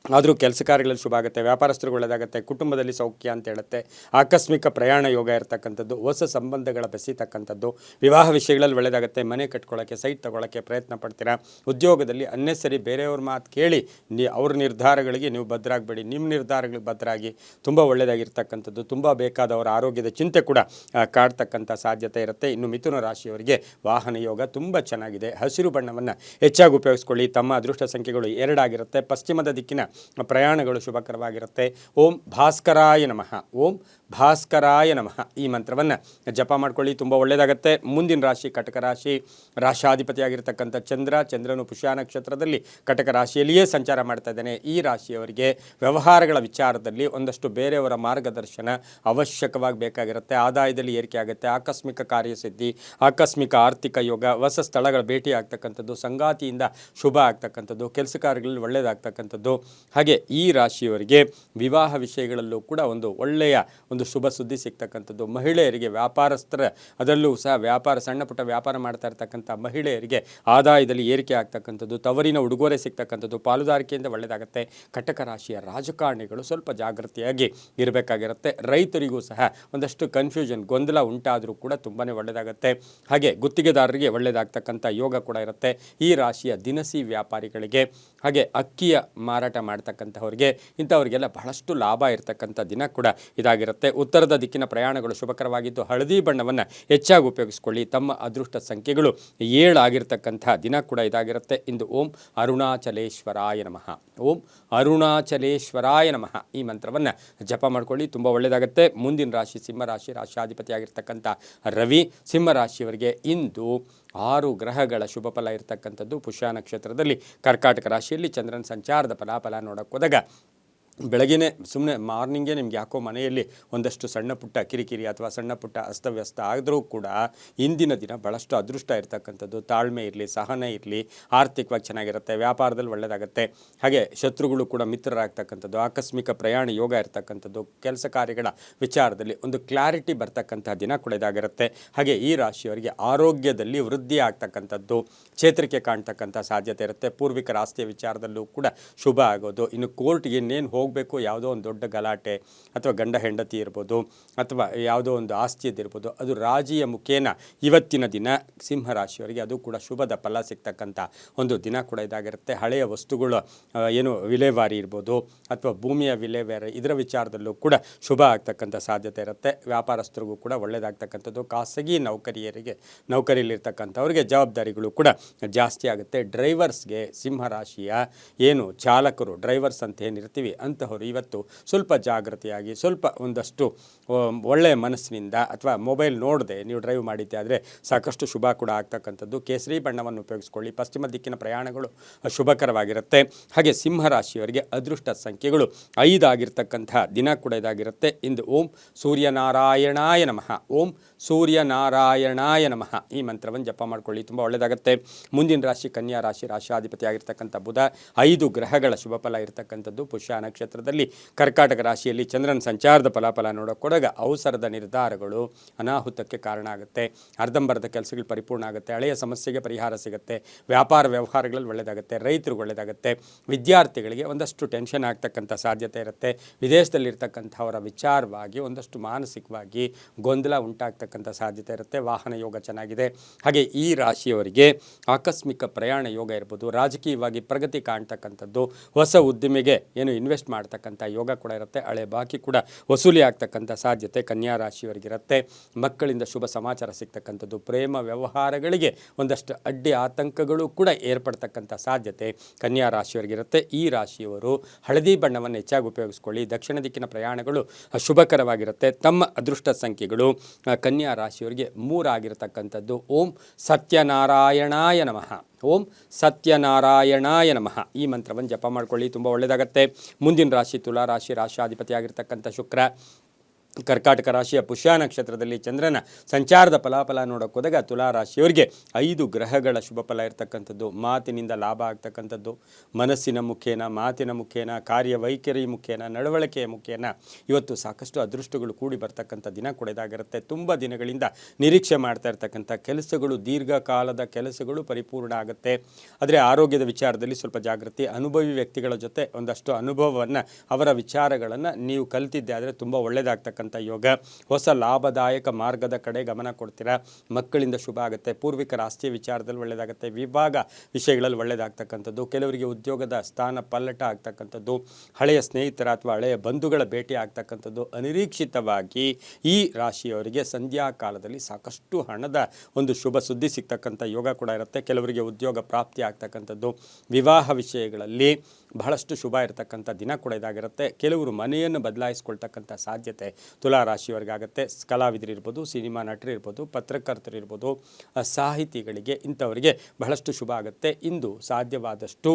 [SPEAKER 1] ಆದರೂ ಕೆಲಸ ಕಾರ್ಯಗಳಲ್ಲಿ ಶುಭ ಆಗುತ್ತೆ, ವ್ಯಾಪಾರಸ್ಥರಿಗೆ ಒಳ್ಳೆಯದಾಗುತ್ತೆ, ಕುಟುಂಬದಲ್ಲಿ ಸೌಖ್ಯ ಅಂತ ಹೇಳುತ್ತೆ. ಆಕಸ್ಮಿಕ ಪ್ರಯಾಣ ಯೋಗ ಇರತಕ್ಕಂಥದ್ದು, ಹೊಸ ಸಂಬಂಧಗಳ ಬೆಸೀತಕ್ಕಂಥದ್ದು, ವಿವಾಹ ವಿಷಯಗಳಲ್ಲಿ ಒಳ್ಳೆಯದಾಗುತ್ತೆ, ಮನೆ ಕಟ್ಕೊಳ್ಳೋಕ್ಕೆ, ಸೈಟ್ ತೊಗೊಳ್ಳೋಕ್ಕೆ ಪ್ರಯತ್ನ ಪಡ್ತೀರಾ. ಉದ್ಯೋಗದಲ್ಲಿ ಅನ್ನೆಸರಿ ಬೇರೆಯವ್ರ ಮಾತು ಕೇಳಿ ಅವ್ರ ನಿರ್ಧಾರಗಳಿಗೆ ನೀವು ಬದ್ಧರಾಗಬೇಡಿ, ನಿಮ್ಮ ನಿರ್ಧಾರಗಳಿಗೆ ಬದ್ಧರಾಗಿ ತುಂಬ ಒಳ್ಳೆಯದಾಗಿರ್ತಕ್ಕಂಥದ್ದು. ತುಂಬ ಬೇಕಾದವರ ಆರೋಗ್ಯದ ಚಿಂತೆ ಕೂಡ ಕಾಡ್ತಕ್ಕಂಥ ಸಾಧ್ಯತೆ ಇರುತ್ತೆ. ಇನ್ನು ಮಿಥುನ ರಾಶಿಯವರಿಗೆ ವಾಹನ ಯೋಗ ತುಂಬ ಚೆನ್ನಾಗಿದೆ. ಹಸಿರು ಬಣ್ಣವನ್ನು ಹೆಚ್ಚಾಗಿ ಉಪಯೋಗಿಸ್ಕೊಳ್ಳಿ. ತಮ್ಮ ಅದೃಷ್ಟ ಸಂಖ್ಯೆಗಳು 2 ಆಗಿರುತ್ತೆ. ಪಶ್ಚಿಮದ ದಿಕ್ಕಿನ ಪ್ರಯಾಣಗಳು ಶುಭಕರವಾಗಿರುತ್ತೆ. ಓಂ ಭಾಸ್ಕರಾಯ ನಮಃ, ಓಂ ಭಾಸ್ಕರಾಯ ನಮಃ ಈ ಮಂತ್ರವನ್ನು ಜಪ ಮಾಡ್ಕೊಳ್ಳಿ, ತುಂಬ ಒಳ್ಳೆಯದಾಗುತ್ತೆ. ಮುಂದಿನ ರಾಶಿ ಕಟಕ ರಾಶಿ. ರಾಶಾಧಿಪತಿಯಾಗಿರ್ತಕ್ಕಂಥ ಚಂದ್ರನು ಪುಷ್ಯ ನಕ್ಷತ್ರದಲ್ಲಿ ಕಟಕ ರಾಶಿಯಲ್ಲಿಯೇ ಸಂಚಾರ ಮಾಡ್ತಾ ಇದ್ದಾನೆ. ಈ ರಾಶಿಯವರಿಗೆ ವ್ಯವಹಾರಗಳ ವಿಚಾರದಲ್ಲಿ ಒಂದಷ್ಟು ಬೇರೆಯವರ ಮಾರ್ಗದರ್ಶನ ಅವಶ್ಯಕವಾಗಿ ಬೇಕಾಗಿರುತ್ತೆ. ಆದಾಯದಲ್ಲಿ ಏರಿಕೆ ಆಗುತ್ತೆ, ಆಕಸ್ಮಿಕ ಕಾರ್ಯಸಿದ್ಧಿ, ಆಕಸ್ಮಿಕ ಆರ್ಥಿಕ ಯೋಗ, ಹೊಸ ಸ್ಥಳಗಳ ಭೇಟಿ ಆಗ್ತಕ್ಕಂಥದ್ದು, ಸಂಗಾತಿಯಿಂದ ಶುಭ ಆಗ್ತಕ್ಕಂಥದ್ದು, ಕೆಲಸ ಕಾರ್ಯಗಳಲ್ಲಿ ಒಳ್ಳೆಯದಾಗ್ತಕ್ಕಂಥದ್ದು. ಹಾಗೆ ಈ ರಾಶಿಯವರಿಗೆ ವಿವಾಹ ವಿಷಯಗಳಲ್ಲೂ ಕೂಡ ಒಂದು ಒಳ್ಳೆಯ ಒಂದು ಶುಭ ಸುದ್ದಿ ಸಿಗ್ತಕ್ಕಂಥದ್ದು. ಮಹಿಳೆಯರಿಗೆ ವ್ಯಾಪಾರಸ್ಥರ ಅದರಲ್ಲೂ ಸಹ ಸಣ್ಣ ಪುಟ್ಟ ವ್ಯಾಪಾರ ಮಾಡ್ತಾ ಇರ್ತಕ್ಕಂಥ ಮಹಿಳೆಯರಿಗೆ ಆದಾಯದಲ್ಲಿ ಏರಿಕೆ ಆಗ್ತಕ್ಕಂಥದ್ದು, ತವರಿನ ಉಡುಗೊರೆ ಸಿಗ್ತಕ್ಕಂಥದ್ದು, ಪಾಲುದಾರಿಕೆಯಿಂದ ಒಳ್ಳೆಯದಾಗುತ್ತೆ. ಕಟಕ ರಾಶಿಯ ರಾಜಕಾರಣಿಗಳು ಸ್ವಲ್ಪ ಜಾಗೃತಿಯಾಗಿ ಇರಬೇಕಾಗಿರುತ್ತೆ. ರೈತರಿಗೂ ಸಹ ಒಂದಷ್ಟು ಕನ್ಫ್ಯೂಷನ್, ಗೊಂದಲ ಉಂಟಾದರೂ ಕೂಡ ತುಂಬಾ ಒಳ್ಳೆಯದಾಗುತ್ತೆ. ಹಾಗೆ ಗುತ್ತಿಗೆದಾರರಿಗೆ ಒಳ್ಳೆಯದಾಗ್ತಕ್ಕಂಥ ಯೋಗ ಕೂಡ ಇರುತ್ತೆ. ಈ ರಾಶಿಯ ದಿನಸಿ ವ್ಯಾಪಾರಿಗಳಿಗೆ, ಹಾಗೆ ಅಕ್ಕಿಯ ಮಾರಾಟ ಮಾಡ್ತಕ್ಕಂಥವ್ರಿಗೆ, ಇಂಥವ್ರಿಗೆಲ್ಲ ಬಹಳಷ್ಟು ಲಾಭ ಇರತಕ್ಕಂಥ ದಿನ ಕೂಡ ಇದಾಗಿರುತ್ತೆ. ಉತ್ತರದ ದಿಕ್ಕಿನ ಪ್ರಯಾಣಗಳು ಶುಭಕರವಾಗಿದ್ದು ಹಳದಿ ಬಣ್ಣವನ್ನು ಹೆಚ್ಚಾಗಿ ಉಪಯೋಗಿಸ್ಕೊಳ್ಳಿ. ತಮ್ಮ ಅದೃಷ್ಟ ಸಂಖ್ಯೆಗಳು 7 ಆಗಿರ್ತಕ್ಕಂಥ ದಿನ ಕೂಡ ಇದಾಗಿರುತ್ತೆ. ಇಂದು ಓಂ ಅರುಣಾಚಲೇಶ್ವರಾಯ ನಮಃ, ಓಂ ಅರುಣಾಚಲೇಶ್ವರಾಯ ನಮಃ ಈ ಮಂತ್ರವನ್ನು ಜಪ ಮಾಡ್ಕೊಳ್ಳಿ, ತುಂಬ ಒಳ್ಳೆಯದಾಗುತ್ತೆ. ಮುಂದಿನ ರಾಶಿ ಸಿಂಹರಾಶಿ. ರಾಶಾಧಿಪತಿಯಾಗಿರ್ತಕ್ಕಂಥ ರವಿ ಸಿಂಹರಾಶಿಯವರಿಗೆ ಇಂದು 6 ಗ್ರಹಗಳ ಶುಭ ಫಲ ಇರತಕ್ಕಂಥದ್ದು. ಪುಷ್ಯ ನಕ್ಷತ್ರದಲ್ಲಿ ಕರ್ಕಾಟಕ ರಾಶಿಯಲ್ಲಿ ಚಂದ್ರನ ಸಂಚಾರದ ಫಲಾಫಲ ನೋಡೋಕೆ ಹೋದಾಗ ಬೆಳಗ್ಗೆ ಸುಮ್ಮನೆ ಮಾರ್ನಿಂಗೇ ನಿಮ್ಗೆ ಯಾಕೋ ಮನೆಯಲ್ಲಿ ಒಂದಷ್ಟು ಸಣ್ಣ ಪುಟ್ಟ ಕಿರಿಕಿರಿ ಅಥವಾ ಸಣ್ಣ ಪುಟ್ಟ ಅಸ್ತವ್ಯಸ್ತ ಆದರೂ ಕೂಡ ಇಂದಿನ ದಿನ ಭಾಳಷ್ಟು ಅದೃಷ್ಟ ಇರತಕ್ಕಂಥದ್ದು. ತಾಳ್ಮೆ ಇರಲಿ, ಸಹನೆ ಇರಲಿ, ಆರ್ಥಿಕವಾಗಿ ಚೆನ್ನಾಗಿರುತ್ತೆ, ವ್ಯಾಪಾರದಲ್ಲಿ ಒಳ್ಳೆಯದಾಗುತ್ತೆ. ಹಾಗೆ ಶತ್ರುಗಳು ಕೂಡ ಮಿತ್ರರಾಗ್ತಕ್ಕಂಥದ್ದು, ಆಕಸ್ಮಿಕ ಪ್ರಯಾಣ ಯೋಗ ಇರತಕ್ಕಂಥದ್ದು, ಕೆಲಸ ಕಾರ್ಯಗಳ ವಿಚಾರದಲ್ಲಿ ಒಂದು ಕ್ಲಾರಿಟಿ ಬರ್ತಕ್ಕಂಥ ದಿನ ಕೂಡ ಇದಾಗಿರುತ್ತೆ. ಹಾಗೆ ಈ ರಾಶಿಯವರಿಗೆ ಆರೋಗ್ಯದಲ್ಲಿ ವೃದ್ಧಿ ಆಗ್ತಕ್ಕಂಥದ್ದು, ಚೇತರಿಕೆ ಕಾಣ್ತಕ್ಕಂಥ ಸಾಧ್ಯತೆ ಇರುತ್ತೆ. ಪೂರ್ವಿಕರ ಆಸ್ತಿಯ ವಿಚಾರದಲ್ಲೂ ಕೂಡ ಶುಭ ಆಗೋದು. ಇನ್ನು ಕೋರ್ಟ್ಗೆ ಇನ್ನೇನು ಹೋಗಬೇಕು, ಯಾವುದೋ ಒಂದು ದೊಡ್ಡ ಗಲಾಟೆ ಅಥವಾ ಗಂಡ ಹೆಂಡತಿ ಇರ್ಬೋದು ಅಥವಾ ಯಾವುದೋ ಒಂದು ಆಸ್ತಿಯದಿರ್ಬೋದು, ಅದು ರಾಜಿಯ ಮುಖೇನ ಇವತ್ತಿನ ದಿನ ಸಿಂಹರಾಶಿಯವರಿಗೆ ಅದು ಕೂಡ ಶುಭದ ಫಲ ಸಿಗ್ತಕ್ಕಂಥ ಒಂದು ದಿನ ಕೂಡ ಇದಾಗಿರುತ್ತೆ. ಹಳೆಯ ವಸ್ತುಗಳು ಏನು ವಿಲೇವಾರಿ ಇರ್ಬೋದು ಅಥವಾ ಭೂಮಿಯ ವಿಲೇವಾರಿ, ಇದರ ವಿಚಾರದಲ್ಲೂ ಕೂಡ ಶುಭ ಆಗ್ತಕ್ಕಂಥ ಸಾಧ್ಯತೆ ಇರುತ್ತೆ. ವ್ಯಾಪಾರಸ್ಥರಿಗೂ ಕೂಡ ಒಳ್ಳೆಯದಾಗ್ತಕ್ಕಂಥದ್ದು. ಖಾಸಗಿ ನೌಕರಿಯಲ್ಲಿರ್ತಕ್ಕಂಥವ್ರಿಗೆ ಜವಾಬ್ದಾರಿಗಳು ಕೂಡ ಜಾಸ್ತಿ ಆಗುತ್ತೆ. ಡ್ರೈವರ್ಸ್ಗೆ, ಸಿಂಹರಾಶಿಯ ಏನು ಚಾಲಕರು, ಡ್ರೈವರ್ಸ್ ಅಂತ ಏನಿರ್ತೀವಿ ಅಂತಹವರು ಇವತ್ತು ಸ್ವಲ್ಪ ಜಾಗೃತಿಯಾಗಿ, ಸ್ವಲ್ಪ ಒಂದಷ್ಟು ಒಳ್ಳೆಯ ಮನಸ್ಸಿನಿಂದ ಅಥವಾ ಮೊಬೈಲ್ ನೋಡದೆ ನೀವು ಡ್ರೈವ್ ಮಾಡಿದ್ದೆ ಆದರೆ ಸಾಕಷ್ಟು ಶುಭ ಕೂಡ ಆಗ್ತಕ್ಕಂಥದ್ದು. ಕೇಸರಿ ಬಣ್ಣವನ್ನು ಉಪಯೋಗಿಸ್ಕೊಳ್ಳಿ. ಪಶ್ಚಿಮ ದಿಕ್ಕಿನ ಪ್ರಯಾಣಗಳು ಶುಭಕರವಾಗಿರುತ್ತೆ. ಹಾಗೆ ಸಿಂಹರಾಶಿಯವರಿಗೆ ಅದೃಷ್ಟ ಸಂಖ್ಯೆಗಳು 5 ಆಗಿರ್ತಕ್ಕಂಥ ದಿನ ಕೂಡ ಇದಾಗಿರುತ್ತೆ. ಇಂದು ಓಂ ಸೂರ್ಯನಾರಾಯಣಾಯ ನಮಃ, ಓಂ ಸೂರ್ಯನಾರಾಯಣಾಯ ನಮಃ ಈ ಮಂತ್ರವನ್ನು ಜಪ ಮಾಡ್ಕೊಳ್ಳಿ, ತುಂಬ ಒಳ್ಳೆಯದಾಗುತ್ತೆ. ಮುಂದಿನ ರಾಶಿ ಕನ್ಯಾ ರಾಶಿ. ರಾಶಾಧಿಪತಿ ಆಗಿರ್ತಕ್ಕಂಥ ಬುಧ. 5 ಗ್ರಹಗಳ ಶುಭ ಫಲ ಇರತಕ್ಕಂಥದ್ದು. ಪುಷ್ಯ ನಕ್ಷತ್ರದಲ್ಲಿ ಕರ್ಕಾಟಕ ರಾಶಿಯಲ್ಲಿ ಚಂದ್ರನ ಸಂಚಾರದ ಫಲಾಫಲ ನೋಡೋಕೊಡಗ ಅವಸರದ ನಿರ್ಧಾರಗಳು ಅನಾಹುತಕ್ಕೆ ಕಾರಣ ಆಗುತ್ತೆ. ಅರ್ಧಂಬರ್ಧ ಕೆಲಸಗಳು ಪರಿಪೂರ್ಣ ಆಗುತ್ತೆ. ಹಳೆಯ ಸಮಸ್ಯೆಗೆ ಪರಿಹಾರ ಸಿಗುತ್ತೆ. ವ್ಯಾಪಾರ ವ್ಯವಹಾರಗಳಲ್ಲಿ ಒಳ್ಳೆಯದಾಗುತ್ತೆ. ರೈತರಿಗೆ ಒಳ್ಳೆಯದಾಗುತ್ತೆ. ವಿದ್ಯಾರ್ಥಿಗಳಿಗೆ ಒಂದಷ್ಟು ಟೆನ್ಷನ್ ಆಗ್ತಕ್ಕಂಥ ಸಾಧ್ಯತೆ ಇರುತ್ತೆ. ವಿದೇಶದಲ್ಲಿರ್ತಕ್ಕಂಥವರ ವಿಚಾರವಾಗಿ ಒಂದಷ್ಟು ಮಾನಸಿಕವಾಗಿ ಗೊಂದಲ ಉಂಟಾಗ್ತಕ್ಕಂಥ ಸಾಧ್ಯತೆ ಇರುತ್ತೆ. ವಾಹನ ಯೋಗ ಚೆನ್ನಾಗಿದೆ. ಹಾಗೆ ಈ ರಾಶಿಯವರಿಗೆ ಆಕಸ್ಮಿಕ ಪ್ರಯಾಣ ಯೋಗ ಇರ್ಬೋದು. ರಾಜಕೀಯವಾಗಿ ಪ್ರಗತಿ ಕಾಣ್ತಕ್ಕಂಥದ್ದು, ಹೊಸ ಉದ್ದಿಮೆಗೆ ಏನು ಇನ್ವೆಸ್ಟ್ ಮಾಡ್ತಕ್ಕಂಥ ಯೋಗ ಕೂಡ ಇರುತ್ತೆ. ಹಳೆ ಬಾಕಿ ಕೂಡ ವಸೂಲಿ ಆಗ್ತಕ್ಕಂಥ ಸಾಧ್ಯತೆ ಕನ್ಯಾ ರಾಶಿಯವರಿಗಿರುತ್ತೆ. ಮಕ್ಕಳಿಂದ ಶುಭ ಸಮಾಚಾರ ಸಿಗ್ತಕ್ಕಂಥದ್ದು. ಪ್ರೇಮ ವ್ಯವಹಾರಗಳಿಗೆ ಒಂದಷ್ಟು ಅಡ್ಡಿ ಆತಂಕಗಳು ಕೂಡ ಏರ್ಪಡ್ತಕ್ಕಂಥ ಸಾಧ್ಯತೆ ಕನ್ಯಾ ರಾಶಿಯವರಿಗಿರುತ್ತೆ. ಈ ರಾಶಿಯವರು ಹಳದಿ ಬಣ್ಣವನ್ನು ಹೆಚ್ಚಾಗಿ ಉಪಯೋಗಿಸ್ಕೊಳ್ಳಿ. ದಕ್ಷಿಣ ದಿಕ್ಕಿನ ಪ್ರಯಾಣಗಳು ಶುಭಕರವಾಗಿರುತ್ತೆ. ತಮ್ಮ ಅದೃಷ್ಟ ಸಂಖ್ಯೆಗಳು ಕನ್ಯಾ ರಾಶಿಯವರಿಗೆ 3 ಆಗಿರತಕ್ಕಂಥದ್ದು. ಓಂ ಸತ್ಯನಾರಾಯಣಾಯ ನಮಃ, ಓಂ ಸತ್ಯನಾರಾಯಣಾಯ ನಮಃ ಈ ಮಂತ್ರವನ್ನು ಜಪ ಮಾಡ್ಕೊಳ್ಳಿ, ತುಂಬ ಒಳ್ಳೆಯದಾಗುತ್ತೆ. ಮುಂದಿನ ರಾಶಿ ತುಲಾ ರಾಶಿ. ರಾಶಾಧಿಪತಿ ಆಗಿರ್ತಕ್ಕಂಥ ಶುಕ್ರ ಕರ್ಕಾಟಕ ರಾಶಿಯ ಪುಷ್ಯ ನಕ್ಷತ್ರದಲ್ಲಿ ಚಂದ್ರನ ಸಂಚಾರದ ಫಲಾಫಲ ನೋಡೋಕೆ ಹೋದಾಗ ತುಲಾ ರಾಶಿಯವರಿಗೆ 5 ಗ್ರಹಗಳ ಶುಭ ಫಲ ಇರ್ತಕ್ಕಂಥದ್ದು, ಮಾತಿನಿಂದ ಲಾಭ ಆಗ್ತಕ್ಕಂಥದ್ದು, ಮನಸ್ಸಿನ ಮುಖೇನ, ಮಾತಿನ ಮುಖೇನ, ಕಾರ್ಯವೈಖರಿ ಮುಖೇನ, ನಡವಳಿಕೆಯ ಮುಖೇನ ಇವತ್ತು ಸಾಕಷ್ಟು ಅದೃಷ್ಟಗಳು ಕೂಡಿ ಬರ್ತಕ್ಕಂಥ ದಿನ ಕೊಡೋದಾಗಿರುತ್ತೆ. ತುಂಬ ದಿನಗಳಿಂದ ನಿರೀಕ್ಷೆ ಮಾಡ್ತಾ ಇರ್ತಕ್ಕಂಥ ಕೆಲಸಗಳು, ದೀರ್ಘಕಾಲದ ಕೆಲಸಗಳು ಪರಿಪೂರ್ಣ ಆಗುತ್ತೆ. ಆದರೆ ಆರೋಗ್ಯದ ವಿಚಾರದಲ್ಲಿ ಸ್ವಲ್ಪ ಜಾಗೃತಿ. ಅನುಭವಿ ವ್ಯಕ್ತಿಗಳ ಜೊತೆ ಒಂದಷ್ಟು ಅನುಭವವನ್ನು, ಅವರ ವಿಚಾರಗಳನ್ನು ನೀವು ಕಲಿತಿದ್ದೆ ಆದರೆ ತುಂಬ ಒಳ್ಳೆಯದಾಗ್ತಕ್ಕಂಥ ಯೋಗ. ಹೊಸ ಲಾಭದಾಯಕ ಮಾರ್ಗದ ಕಡೆ ಗಮನ ಕೊಡ್ತೀರಾ. ಮಕ್ಕಳಿಂದ ಶುಭ ಆಗುತ್ತೆ. ಪೂರ್ವಿಕರ ಆಸ್ತಿಯ ವಿಚಾರದಲ್ಲಿ ಒಳ್ಳೆಯದಾಗುತ್ತೆ. ವಿಭಾಗ ವಿಷಯಗಳಲ್ಲಿ ಒಳ್ಳೆಯದಾಗ್ತಕ್ಕಂಥದ್ದು. ಕೆಲವರಿಗೆ ಉದ್ಯೋಗದ ಸ್ಥಾನ ಪಲ್ಲಟ ಆಗ್ತಕ್ಕಂಥದ್ದು, ಹಳೆಯ ಸ್ನೇಹಿತರ ಅಥವಾ ಹಳೆಯ ಬಂಧುಗಳ ಭೇಟಿ ಆಗ್ತಕ್ಕಂಥದ್ದು. ಅನಿರೀಕ್ಷಿತವಾಗಿ ಈ ರಾಶಿಯವರಿಗೆ ಸಂಧ್ಯಾ ಕಾಲದಲ್ಲಿ ಸಾಕಷ್ಟು ಹಣದ ಒಂದು ಶುಭ ಸುದ್ದಿ ಸಿಗ್ತಕ್ಕಂಥ ಯೋಗ ಕೂಡ ಇರುತ್ತೆ. ಕೆಲವರಿಗೆ ಉದ್ಯೋಗ ಪ್ರಾಪ್ತಿ ಆಗ್ತಕ್ಕಂಥದ್ದು, ವಿವಾಹ ವಿಷಯಗಳಲ್ಲಿ ಬಹಳಷ್ಟು ಶುಭ ಇರತಕ್ಕಂಥ ದಿನ ಕೂಡ ಇದಾಗಿರುತ್ತೆ. ಕೆಲವರು ಮನೆಯನ್ನು ಬದಲಾಯಿಸ್ಕೊಳ್ತಕ್ಕಂಥ ಸಾಧ್ಯತೆ ತುಲಾ ರಾಶಿಯವರಿಗಾಗುತ್ತೆ. ಕಲಾವಿದರಿರ್ಬೋದು, ಸಿನಿಮಾ ನಟರಿರ್ಬೋದು, ಪತ್ರಕರ್ತರಿರ್ಬೋದು, ಸಾಹಿತಿಗಳಿಗೆ ಇಂಥವರಿಗೆ ಬಹಳಷ್ಟು ಶುಭ ಆಗುತ್ತೆ. ಇಂದು ಸಾಧ್ಯವಾದಷ್ಟು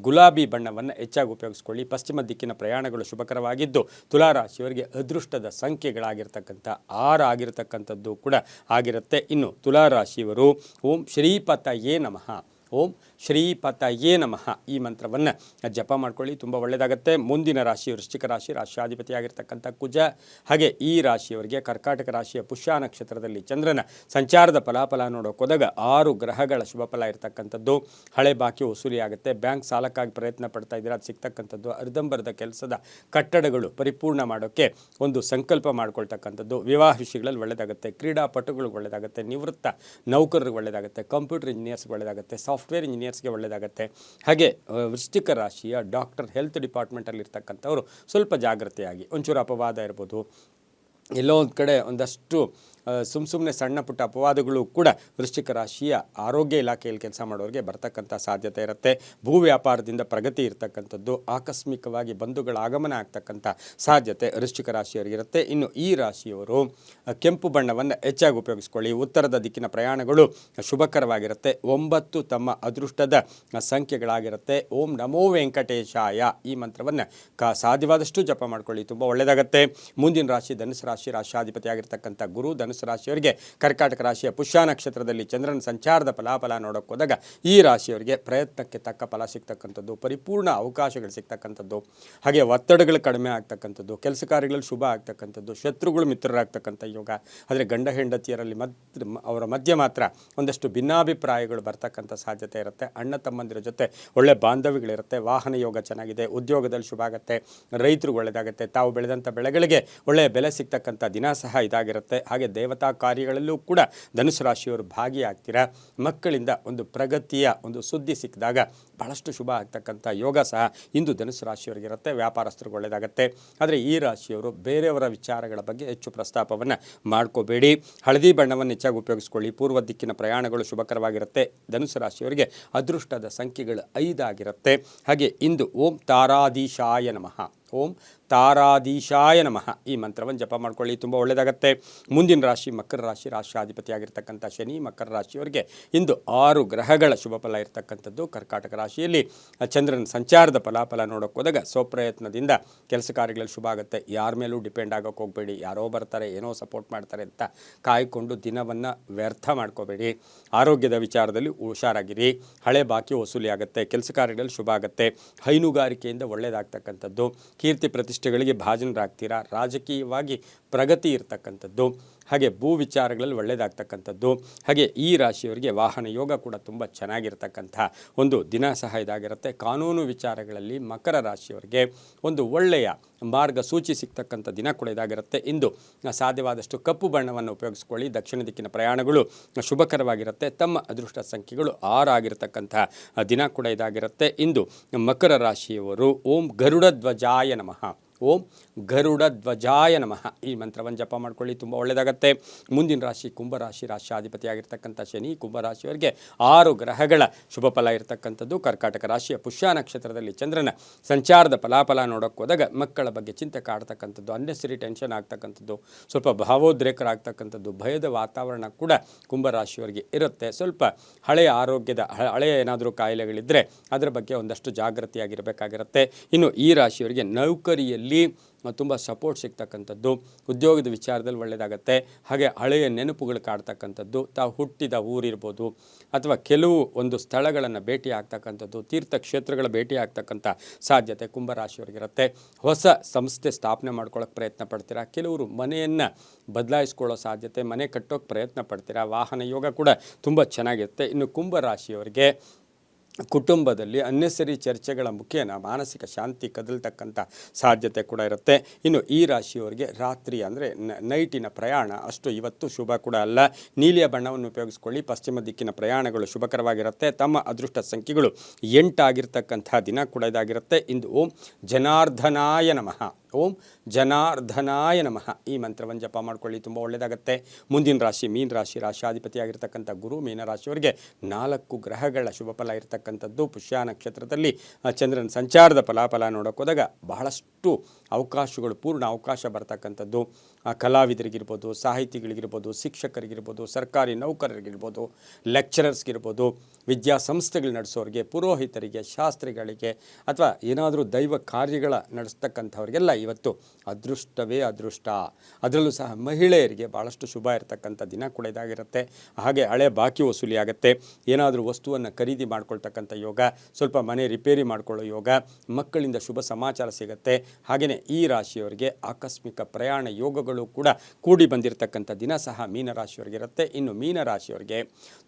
[SPEAKER 1] ಗುಲಾಬಿ ಬಣ್ಣವನ್ನು ಹೆಚ್ಚಾಗಿ ಉಪಯೋಗಿಸ್ಕೊಳ್ಳಿ. ಪಶ್ಚಿಮ ದಿಕ್ಕಿನ ಪ್ರಯಾಣಗಳು ಶುಭಕರವಾಗಿದ್ದು ತುಲಾ ರಾಶಿಯವರಿಗೆ ಅದೃಷ್ಟದ ಸಂಖ್ಯೆಗಳಾಗಿರ್ತಕ್ಕಂಥ 6 ಆಗಿರತಕ್ಕಂಥದ್ದು ಕೂಡ ಆಗಿರುತ್ತೆ. ಇನ್ನು ತುಲಾ ರಾಶಿಯವರು ಓಂ ಶ್ರೀಪತಯೇ ನಮಃ, ಓಂ ಶ್ರೀಪತಯೇ ನಮಃ ಈ ಮಂತ್ರವನ್ನು ಜಪ ಮಾಡ್ಕೊಳ್ಳಿ, ತುಂಬ ಒಳ್ಳೆಯದಾಗುತ್ತೆ. ಮುಂದಿನ ರಾಶಿ ವೃಶ್ಚಿಕ ರಾಶಿ, ರಾಶ್ಯಾಧಿಪತಿಯಾಗಿರ್ತಕ್ಕಂಥ ಕುಜ. ಹಾಗೆ ಈ ರಾಶಿಯವರಿಗೆ ಕರ್ಕಾಟಕ ರಾಶಿಯ ಪುಷ್ಯ ನಕ್ಷತ್ರದಲ್ಲಿ ಚಂದ್ರನ ಸಂಚಾರದ ಫಲಾಫಲ ನೋಡೋಕೆ ಹೋದಾಗ 6 ಗ್ರಹಗಳ ಶುಭ ಫಲ ಇರತಕ್ಕಂಥದ್ದು. ಹಳೆ ಬಾಕಿ ವಸೂಲಿ ಆಗುತ್ತೆ. ಬ್ಯಾಂಕ್ ಸಾಲಕ್ಕಾಗಿ ಪ್ರಯತ್ನ ಪಡ್ತಾ ಇದ್ದೀರಾ, ಅದು ಸಿಗ್ತಕ್ಕಂಥದ್ದು. ಅರ್ಧಂಬರ್ಧ ಕೆಲಸದ ಕಟ್ಟಡಗಳು ಪರಿಪೂರ್ಣ ಮಾಡೋಕ್ಕೆ ಒಂದು ಸಂಕಲ್ಪ ಮಾಡ್ಕೊಳ್ತಕ್ಕಂಥದ್ದು. ವಿವಾಹ ವಿಷಯಗಳಲ್ಲಿ ಒಳ್ಳೆಯದಾಗುತ್ತೆ. ಕ್ರೀಡಾಪಟುಗಳಿಗೆ ಒಳ್ಳೆಯದಾಗುತ್ತೆ. ನಿವೃತ್ತ ನೌಕರರಿಗೆ ಒಳ್ಳೆಯದಾಗುತ್ತೆ. ಕಂಪ್ಯೂಟರ್ ಇಂಜಿನಿಯರ್ಸ್ಗೆ ಒಳ್ಳೆಯದಾಗುತ್ತೆ. ಸಾಫ್ಟ್ವೇರ್ ಇಂಜಿನಿಯರ್ಸ್ಗೆ ಒಳ್ಳೆಯದಾಗುತ್ತೆ. ಹಾಗೆ ವೃಶ್ಚಿಕ ರಾಶಿಯ ಡಾಕ್ಟರ್, ಹೆಲ್ತ್ ಡಿಪಾರ್ಟ್ಮೆಂಟಲ್ಲಿ ಇರ್ತಕ್ಕಂಥವ್ರು ಸ್ವಲ್ಪ ಜಾಗ್ರತೆಯಾಗಿ, ಒಂಚೂರು ಅಪವಾದ ಇರ್ಬೋದು, ಎಲ್ಲೋ ಒಂದು ಕಡೆ ಒಂದಷ್ಟು ಸುಮ್ಮನೆ ಸಣ್ಣ ಪುಟ್ಟ ಅಪವಾದಗಳು ಕೂಡ ವೃಶ್ಚಿಕ ರಾಶಿಯ ಆರೋಗ್ಯ ಇಲಾಖೆಯಲ್ಲಿ ಕೆಲಸ ಮಾಡೋರಿಗೆ ಬರ್ತಕ್ಕಂಥ ಸಾಧ್ಯತೆ ಇರುತ್ತೆ. ಭೂ ವ್ಯಾಪಾರದಿಂದ ಪ್ರಗತಿ ಇರತಕ್ಕಂಥದ್ದು, ಆಕಸ್ಮಿಕವಾಗಿ ಬಂಧುಗಳ ಆಗಮನ ಆಗ್ತಕ್ಕಂಥ ಸಾಧ್ಯತೆ ವೃಶ್ಚಿಕ ರಾಶಿಯವರಿಗಿರುತ್ತೆ. ಇನ್ನು ಈ ರಾಶಿಯವರು ಕೆಂಪು ಬಣ್ಣವನ್ನು ಹೆಚ್ಚಾಗಿ ಉಪಯೋಗಿಸ್ಕೊಳ್ಳಿ. ಉತ್ತರದ ದಿಕ್ಕಿನ ಪ್ರಯಾಣಗಳು ಶುಭಕರವಾಗಿರುತ್ತೆ. 9 ತಮ್ಮ ಅದೃಷ್ಟದ ಸಂಖ್ಯೆಗಳಾಗಿರುತ್ತೆ. ಓಂ ನಮೋ ವೆಂಕಟೇಶಾಯ ಈ ಮಂತ್ರವನ್ನು ಸಾಧ್ಯವಾದಷ್ಟು ಜಪ ಮಾಡ್ಕೊಳ್ಳಿ, ತುಂಬ ಒಳ್ಳೆಯದಾಗುತ್ತೆ. ಮುಂದಿನ ರಾಶಿ ಧನುಸು ರಾಶಿ, ರಾಶಿಯಾಧಿಪತಿಯಾಗಿರ್ತಕ್ಕಂಥ ಗುರು. ಧನುಸು ರಾಶಿಯವರಿಗೆ ಕರ್ಕಾಟಕ ರಾಶಿಯ ಪುಷ್ಯ ನಕ್ಷತ್ರದಲ್ಲಿ ಚಂದ್ರನ ಸಂಚಾರದ ಫಲಾಫಲ ನೋಡೋಕೆ ಹೋದಾಗ ಈ ರಾಶಿಯವರಿಗೆ ಪ್ರಯತ್ನಕ್ಕೆ ತಕ್ಕ ಫಲ ಸಿಗ್ತಕ್ಕಂಥದ್ದು, ಪರಿಪೂರ್ಣ ಅವಕಾಶಗಳು ಸಿಗ್ತಕ್ಕಂಥದ್ದು. ಹಾಗೆ ಒತ್ತಡಗಳು ಕಡಿಮೆ ಆಗ್ತಕ್ಕಂಥದ್ದು, ಕೆಲಸ ಕಾರ್ಯಗಳಲ್ಲಿ ಶುಭ ಆಗ್ತಕ್ಕಂಥದ್ದು, ಶತ್ರುಗಳು ಮಿತ್ರರಾಗ್ತಕ್ಕಂಥ ಯೋಗ. ಆದರೆ ಗಂಡ ಹೆಂಡತಿಯರಲ್ಲಿ ಅವರ ಮಧ್ಯೆ ಮಾತ್ರ ಒಂದಷ್ಟು ಭಿನ್ನಾಭಿಪ್ರಾಯಗಳು ಬರ್ತಕ್ಕಂಥ ಸಾಧ್ಯತೆ ಇರುತ್ತೆ. ಅಣ್ಣ ತಮ್ಮಂದಿರ ಜೊತೆ ಒಳ್ಳೆ ಬಾಂಧವ್ಯಗಳಿರುತ್ತೆ. ವಾಹನ ಯೋಗ ಚೆನ್ನಾಗಿದೆ. ಉದ್ಯೋಗದಲ್ಲಿ ಶುಭ ಆಗುತ್ತೆ. ರೈತರು ಒಳ್ಳೆಯದಾಗುತ್ತೆ. ತಾವು ಬೆಳೆದಂಥ ಬೆಳೆಗಳಿಗೆ ಒಳ್ಳೆಯ ಬೆಲೆ ಸಿಗ್ತಕ್ಕಂಥ ದಿನ ಸಹ ಇದಾಗಿರುತ್ತೆ. ಹಾಗೆ ದೇವತಾ ಕಾರ್ಯಗಳಲ್ಲೂ ಕೂಡ ಧನುಸು ರಾಶಿಯವರು ಭಾಗಿಯಾಗ್ತೀರಾ. ಮಕ್ಕಳಿಂದ ಒಂದು ಪ್ರಗತಿಯ ಒಂದು ಸುದ್ದಿ ಸಿಕ್ಕಿದಾಗ ಬಹಳಷ್ಟು ಶುಭ ಆಗ್ತಕ್ಕಂಥ ಯೋಗ ಸಹ ಇಂದು ಧನುಸು ರಾಶಿಯವರಿಗಿರುತ್ತೆ. ವ್ಯಾಪಾರಸ್ಥರಿಗೆ ಒಳ್ಳೆಯದಾಗುತ್ತೆ. ಆದರೆ ಈ ರಾಶಿಯವರು ಬೇರೆಯವರ ವಿಚಾರಗಳ ಬಗ್ಗೆ ಹೆಚ್ಚು ಪ್ರಸ್ತಾಪವನ್ನು ಮಾಡ್ಕೋಬೇಡಿ. ಹಳದಿ ಬಣ್ಣವನ್ನು ಹೆಚ್ಚಾಗಿ ಉಪಯೋಗಿಸ್ಕೊಳ್ಳಿ. ಪೂರ್ವ ದಿಕ್ಕಿನ ಪ್ರಯಾಣಗಳು ಶುಭಕರವಾಗಿರುತ್ತೆ. ಧನುಸು ರಾಶಿಯವರಿಗೆ ಅದೃಷ್ಟದ ಸಂಖ್ಯೆಗಳು 5 ಆಗಿರುತ್ತೆ. ಹಾಗೆ ಇಂದು ಓಂ ತಾರಾಧೀಶಾಯ ನಮಃ, ಓಂ ತಾರಾಧೀಶಾಯ ನಮಃ ಈ ಮಂತ್ರವನ್ನು ಜಪ ಮಾಡ್ಕೊಳ್ಳಿ, ತುಂಬ ಒಳ್ಳೆಯದಾಗುತ್ತೆ. ಮುಂದಿನ ರಾಶಿ ಮಕರ ರಾಶಿ, ರಾಶಿಯಾಧಿಪತಿಯಾಗಿರ್ತಕ್ಕಂಥ ಶನಿ. ಮಕರ ರಾಶಿಯವರಿಗೆ ಇಂದು 6 ಗ್ರಹಗಳ ಶುಭ ಫಲ ಇರತಕ್ಕಂಥದ್ದು. ಕರ್ಕಾಟಕ ರಾಶಿಯಲ್ಲಿ ಚಂದ್ರನ ಸಂಚಾರದ ಫಲಾಫಲ ನೋಡೋಕೆ ಹೋದಾಗ ಸ್ವಪ್ರಯತ್ನದಿಂದ ಕೆಲಸ ಕಾರ್ಯಗಳಲ್ಲಿ ಶುಭ ಆಗುತ್ತೆ. ಯಾರ ಮೇಲೂ ಡಿಪೆಂಡ್ ಆಗೋಕ್ಕೆ ಹೋಗಬೇಡಿ. ಯಾರೋ ಬರ್ತಾರೆ, ಏನೋ ಸಪೋರ್ಟ್ ಮಾಡ್ತಾರೆ ಅಂತ ಕಾಯ್ಕೊಂಡು ದಿನವನ್ನು ವ್ಯರ್ಥ ಮಾಡ್ಕೋಬೇಡಿ. ಆರೋಗ್ಯದ ವಿಚಾರದಲ್ಲಿ ಹುಷಾರಾಗಿರಿ. ಹಳೆ ಬಾಕಿ ವಸೂಲಿ ಆಗುತ್ತೆ. ಕೆಲಸ ಕಾರ್ಯಗಳಲ್ಲಿ ಶುಭ ಆಗುತ್ತೆ. ಹೈನುಗಾರಿಕೆಯಿಂದ ಒಳ್ಳೆಯದಾಗ್ತಕ್ಕಂಥದ್ದು. ಕೀರ್ತಿ ಪ್ರತಿಷ್ಠೆಗಳಿಗೆ ಭಾಜನರಾಗ್ತೀರಾ. ರಾಜಕೀಯವಾಗಿ ಪ್ರಗತಿ ಇರತಕ್ಕಂಥದ್ದು. ಹಾಗೆ ಭೂ ವಿಚಾರಗಳಲ್ಲಿ ಒಳ್ಳೆಯದಾಗ್ತಕ್ಕಂಥದ್ದು. ಹಾಗೆ ಈ ರಾಶಿಯವರಿಗೆ ವಾಹನ ಯೋಗ ಕೂಡ ತುಂಬ ಚೆನ್ನಾಗಿರ್ತಕ್ಕಂಥ ಒಂದು ದಿನ ಸಹ ಇದಾಗಿರುತ್ತೆ. ಕಾನೂನು ವಿಚಾರಗಳಲ್ಲಿ ಮಕರ ರಾಶಿಯವರಿಗೆ ಒಂದು ಒಳ್ಳೆಯ ಮಾರ್ಗಸೂಚಿ ಸಿಗ್ತಕ್ಕಂಥ ದಿನ ಕೂಡ ಇದಾಗಿರುತ್ತೆ. ಇಂದು ಸಾಧ್ಯವಾದಷ್ಟು ಕಪ್ಪು ಬಣ್ಣವನ್ನು ಉಪಯೋಗಿಸ್ಕೊಳ್ಳಿ. ದಕ್ಷಿಣ ದಿಕ್ಕಿನ ಪ್ರಯಾಣಗಳು ಶುಭಕರವಾಗಿರುತ್ತೆ. ತಮ್ಮ ಅದೃಷ್ಟ ಸಂಖ್ಯೆಗಳು 6 ಆಗಿರತಕ್ಕಂಥ ದಿನ ಕೂಡ ಇದಾಗಿರುತ್ತೆ. ಇಂದು ಮಕರ ರಾಶಿಯವರು ಓಂ ಗರುಡ ಧ್ವಜಾಯ ನಮಃ, ಓಂ ಗರುಡ ಧ್ವಜಾಯ ನಮಃ ಈ ಮಂತ್ರವನ್ನು ಜಪ ಮಾಡ್ಕೊಳ್ಳಿ, ತುಂಬ ಒಳ್ಳೆಯದಾಗುತ್ತೆ. ಮುಂದಿನ ರಾಶಿ ಕುಂಭರಾಶಿ, ರಾಶಿಯಾಧಿಪತಿಯಾಗಿರ್ತಕ್ಕಂಥ ಶನಿ. ಕುಂಭರಾಶಿಯವರಿಗೆ 6 ಗ್ರಹಗಳ ಶುಭ ಫಲ ಇರತಕ್ಕಂಥದ್ದು. ಕರ್ಕಾಟಕ ರಾಶಿಯ ಪುಷ್ಯ ನಕ್ಷತ್ರದಲ್ಲಿ ಚಂದ್ರನ ಸಂಚಾರದ ಫಲಾಫಲ ನೋಡೋಕೆ ಹೋದಾಗ ಮಕ್ಕಳ ಬಗ್ಗೆ ಚಿಂತೆ ಕಾಡ್ತಕ್ಕಂಥದ್ದು, ಅನ್ನೆಸರಿ ಟೆನ್ಷನ್ ಆಗ್ತಕ್ಕಂಥದ್ದು, ಸ್ವಲ್ಪ ಭಾವೋದ್ರೇಕರಾಗ್ತಕ್ಕಂಥದ್ದು, ಭಯದ ವಾತಾವರಣ ಕೂಡ ಕುಂಭರಾಶಿಯವರಿಗೆ ಇರುತ್ತೆ. ಸ್ವಲ್ಪ ಹಳೆಯ ಆರೋಗ್ಯದ ಹಳೆಯ ಏನಾದರೂ ಕಾಯಿಲೆಗಳಿದ್ದರೆ ಅದರ ಬಗ್ಗೆ ಒಂದಷ್ಟು ಜಾಗೃತಿಯಾಗಿರಬೇಕಾಗಿರುತ್ತೆ. ಇನ್ನು ಈ ರಾಶಿಯವರಿಗೆ ನೌಕರಿಯಲ್ಲಿ ತುಂಬ ಸಪೋರ್ಟ್ ಸಿಗ್ತಕ್ಕಂಥದ್ದು, ಉದ್ಯೋಗದ ವಿಚಾರದಲ್ಲಿ ಒಳ್ಳೆಯದಾಗತ್ತೆ. ಹಾಗೆ ಹಳೆಯ ನೆನಪುಗಳು ಕಾಡ್ತಕ್ಕಂಥದ್ದು, ತಾವು ಹುಟ್ಟಿದ ಊರಿರ್ಬೋದು ಅಥವಾ ಕೆಲವು ಒಂದು ಸ್ಥಳಗಳನ್ನು ಭೇಟಿ ಆಗ್ತಕ್ಕಂಥದ್ದು, ತೀರ್ಥಕ್ಷೇತ್ರಗಳ ಭೇಟಿ ಆಗ್ತಕ್ಕಂಥ ಸಾಧ್ಯತೆ ಕುಂಭರಾಶಿಯವರಿಗಿರುತ್ತೆ. ಹೊಸ ಸಂಸ್ಥೆ ಸ್ಥಾಪನೆ ಮಾಡ್ಕೊಳ್ಳೋಕೆ ಪ್ರಯತ್ನ ಪಡ್ತೀರಾ. ಕೆಲವರು ಮನೆಯನ್ನು ಬದಲಾಯಿಸ್ಕೊಳ್ಳೋ ಸಾಧ್ಯತೆ, ಮನೆ ಕಟ್ಟೋಕ್ಕೆ ಪ್ರಯತ್ನ ಪಡ್ತೀರಾ. ವಾಹನ ಯೋಗ ಕೂಡ ತುಂಬ ಚೆನ್ನಾಗಿರುತ್ತೆ. ಇನ್ನು ಕುಂಭರಾಶಿಯವರಿಗೆ ಕುಟುಂಬದಲ್ಲಿ ಅನ್ನೆಸರಿ ಚರ್ಚೆಗಳ ಮುಖೇನ ಮಾನಸಿಕ ಶಾಂತಿ ಕದಲ್ತಕ್ಕಂಥ ಸಾಧ್ಯತೆ ಕೂಡ ಇರುತ್ತೆ. ಇನ್ನು ಈ ರಾಶಿಯವರಿಗೆ ರಾತ್ರಿ ಅಂದರೆ ನೈಟಿನ ಪ್ರಯಾಣ ಅಷ್ಟು ಇವತ್ತು ಶುಭ ಕೂಡ ಅಲ್ಲ. ನೀಲಿಯ ಬಣ್ಣವನ್ನು ಉಪಯೋಗಿಸ್ಕೊಳ್ಳಿ. ಪಶ್ಚಿಮ ದಿಕ್ಕಿನ ಪ್ರಯಾಣಗಳು ಶುಭಕರವಾಗಿರುತ್ತೆ. ತಮ್ಮ ಅದೃಷ್ಟ ಸಂಖ್ಯೆಗಳು 8 ಆಗಿರ್ತಕ್ಕಂಥ ದಿನ ಕೂಡ ಇದಾಗಿರುತ್ತೆ. ಇಂದು ಓಂ ಜನಾರ್ದನಾಯ ನಮಃ, ಓಂ ಜನಾರ್ದನಾಯ ನಮಃ ಈ ಮಂತ್ರವನ್ನು ಜಪ ಮಾಡ್ಕೊಳ್ಳಿ, ತುಂಬ ಒಳ್ಳೆಯದಾಗುತ್ತೆ. ಮುಂದಿನ ರಾಶಿ ಮೀನ ರಾಶಿ. ರಾಶಾಧಿಪತಿಯಾಗಿರ್ತಕ್ಕಂಥ ಗುರು ಮೀನರಾಶಿಯವರಿಗೆ 4 ಗ್ರಹಗಳ ಶುಭ ಫಲ ಇರತಕ್ಕಂಥದ್ದು. ಪುಷ್ಯ ನಕ್ಷತ್ರದಲ್ಲಿ ಚಂದ್ರನ ಸಂಚಾರದ ಫಲಾಫಲ ನೋಡೋಕೆ ಹೋದಾಗ ಬಹಳಷ್ಟು ಅವಕಾಶಗಳು, ಪೂರ್ಣ ಅವಕಾಶ ಬರ್ತಕ್ಕಂಥದ್ದು. ಕಲಾವಿದರಿಗಿರ್ಬೋದು, ಸಾಹಿತಿಗಳಿಗಿರ್ಬೋದು, ಶಿಕ್ಷಕರಿಗಿರ್ಬೋದು, ಸರ್ಕಾರಿ ನೌಕರರಿಗಿರ್ಬೋದು, ಲೆಕ್ಚರರ್ಸ್ಗಿರ್ಬೋದು, ವಿದ್ಯಾಸಂಸ್ಥೆಗಳು ನಡೆಸೋರಿಗೆ, ಪುರೋಹಿತರಿಗೆ, ಶಾಸ್ತ್ರಿಗಳಿಗೆ ಅಥವಾ ಏನಾದರೂ ದೈವ ಕಾರ್ಯಗಳ ನಡೆಸ್ತಕ್ಕಂಥವ್ರಿಗೆಲ್ಲ ಇವತ್ತು ಅದೃಷ್ಟವೇ ಅದೃಷ್ಟ. ಅದರಲ್ಲೂ ಸಹ ಮಹಿಳೆಯರಿಗೆ ಭಾಳಷ್ಟು ಶುಭ ಇರತಕ್ಕಂಥ ದಿನ ಕೂಡ ಇದಾಗಿರುತ್ತೆ. ಹಾಗೆ ಹಳೆ ಬಾಕಿ ವಸೂಲಿ ಆಗುತ್ತೆ. ಏನಾದರೂ ವಸ್ತುವನ್ನು ಖರೀದಿ ಮಾಡ್ಕೊಳ್ತಕ್ಕಂಥ ಯೋಗ, ಸ್ವಲ್ಪ ಮನೆ ರಿಪೇರಿ ಮಾಡ್ಕೊಳ್ಳೋ ಯೋಗ, ಮಕ್ಕಳಿಂದ ಶುಭ ಸಮಾಚಾರ ಸಿಗುತ್ತೆ. ಹಾಗೆಯೇ ಈ ರಾಶಿಯವರಿಗೆ ಆಕಸ್ಮಿಕ ಪ್ರಯಾಣ ಯೋಗಗಳು ಕೂಡ ಕೂಡಿ ಬಂದಿರತಕ್ಕಂಥ ದಿನ ಸಹ ಮೀನರಾಶಿಯವರಿಗಿರುತ್ತೆ. ಇನ್ನು ಮೀನರಾಶಿಯವರಿಗೆ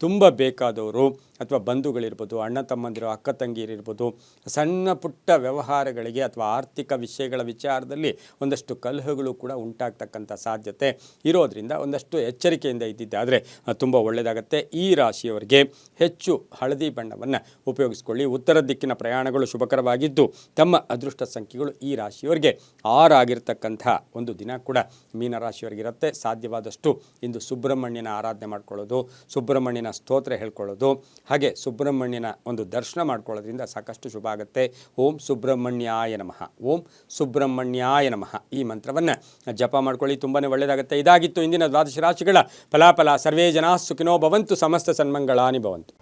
[SPEAKER 1] ತುಂಬ ಬೇಕಾದವರು ಅಥವಾ ಬಂಧುಗಳಿರ್ಬೋದು, ಅಣ್ಣ ತಮ್ಮಂದಿರು, ಅಕ್ಕ ತಂಗಿಯರಿರ್ಬೋದು, ಸಣ್ಣ ಪುಟ್ಟ ವ್ಯವಹಾರಗಳಿಗೆ ಅಥವಾ ಆರ್ಥಿಕ ವಿಷಯಗಳ ವಿಚಾರದಲ್ಲಿ ಒಂದಷ್ಟು ಕಲಹಗಳು ಕೂಡ ಉಂಟಾಗ್ತಕ್ಕಂಥ ಸಾಧ್ಯತೆ ಇರೋದರಿಂದ ಒಂದಷ್ಟು ಎಚ್ಚರಿಕೆಯಿಂದ ಇದ್ದಿದ್ದಾದರೆ ತುಂಬ ಒಳ್ಳೆಯದಾಗುತ್ತೆ. ಈ ರಾಶಿಯವರಿಗೆ ಹೆಚ್ಚು ಹಳದಿ ಬಣ್ಣವನ್ನು ಉಪಯೋಗಿಸ್ಕೊಳ್ಳಿ. ಉತ್ತರ ದಿಕ್ಕಿನ ಪ್ರಯಾಣಗಳು ಶುಭಕರವಾಗಿದ್ದು ತಮ್ಮ ಅದೃಷ್ಟ ಸಂಖ್ಯೆಗಳು ಈ ರಾಶಿಯವರಿಗೆ 6 ಆಗಿರ್ತಕ್ಕಂಥ ಒಂದು ದಿನ ಕೂಡ ಮೀನರಾಶಿಯವರಿಗಿರುತ್ತೆ. ಸಾಧ್ಯವಾದಷ್ಟು ಇಂದು ಸುಬ್ರಹ್ಮಣ್ಯನ ಆರಾಧನೆ ಮಾಡ್ಕೊಳ್ಳೋದು, ಸುಬ್ರಹ್ಮಣ್ಯನ ಸ್ತೋತ್ರ ಹೇಳ್ಕೊಳ್ಳೋದು, ಹಾಗೆ ಸುಬ್ರಹ್ಮಣ್ಯನ ಒಂದು ದರ್ಶನ ಮಾಡ್ಕೊಳ್ಳೋದ್ರಿಂದ ಸಾಕಷ್ಟು ಶುಭ ಆಗುತ್ತೆ. ಓಂ ಸುಬ್ರಹ್ಮಣ್ಯಾಯ ನಮಃ, ಓಂ ಸುಬ್ರಹ್ಮಣ್ಯಾಯ ನಮಃ ಈ ಮಂತ್ರವನ್ನು ಜಪ ಮಾಡ್ಕೊಳ್ಳಿ, ತುಂಬಾ ಒಳ್ಳೆಯದಾಗುತ್ತೆ. ಇದಾಗಿತ್ತು ಇಂದಿನ ದ್ವಾದಶ ರಾಶಿಗಳ ಫಲಾಫಲ. ಸರ್ವೇ ಜನಾ ಸುಖಿನೋ ಭವಂತು, ಸಮಸ್ತ ಸನ್ಮಂಗಳಾನಿ ಭವಂತು.